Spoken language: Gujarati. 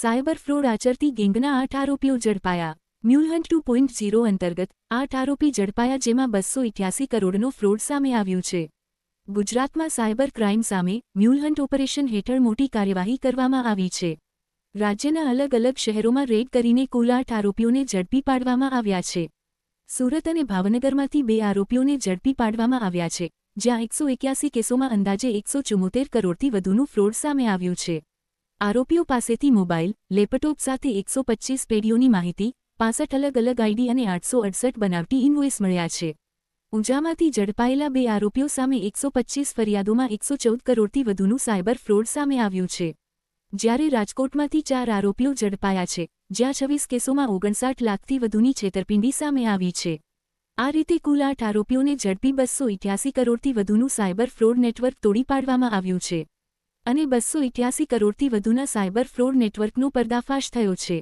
સાયબર ફ્રોડ આચરતી ગેંગના 8 આરોપીઓ ઝડપાયા. મ્યુલહન્ટ 2.0 અંતર્ગત 8 આરોપી ઝડપાયા, જેમાં 288 કરોડનો ફ્રોડ સામે આવ્યું છે. ગુજરાતમાં સાયબર ક્રાઇમ સામે મ્યુલહન્ટ ઓપરેશન હેઠળ મોટી કાર્યવાહી કરવામાં આવી છે. રાજ્યના અલગ અલગ શહેરોમાં રેડ કરીને કુલ 8 આરોપીઓને ઝડપી પાડવામાં આવ્યા છે. સુરત અને ભાવનગરમાંથી 2 આરોપીઓને ઝડપી પાડવામાં આવ્યા છે, જ્યાં 181 કેસોમાં અંદાજે 174 કરોડથી વધુનું ફ્રોડ સામે આવ્યું છે. આરોપીઓ પાસેથી મોબાઈલ, લેપટોપ સાથે 125 પેઢીઓની માહિતી, 65 અલગ અલગ આઈડી અને 868 બનાવટી ઇનવોઇસ મળ્યા છે. ઊંઝામાંથી ઝડપાયેલા 2 આરોપીઓ સામે 125 ફરિયાદોમાં 114 કરોડથી વધુનું સાયબર ફ્રોડ સામે આવ્યું છે. જ્યારે રાજકોટમાંથી 4 આરોપીઓ ઝડપાયા છે, જ્યાં 26 કેસોમાં 59 લાખથી વધુની છેતરપિંડી સામે આવી છે. આ રીતે કુલ 8 આરોપીઓને ઝડપી 288 કરોડથી વધુનું સાયબર ફ્રોડ નેટવર્ક તોડી પાડવામાં આવ્યું છે. અને 288 કરોડથી વધુના સાયબર ફ્રોડ નેટવર્કનો પર્દાફાશ થયો છે.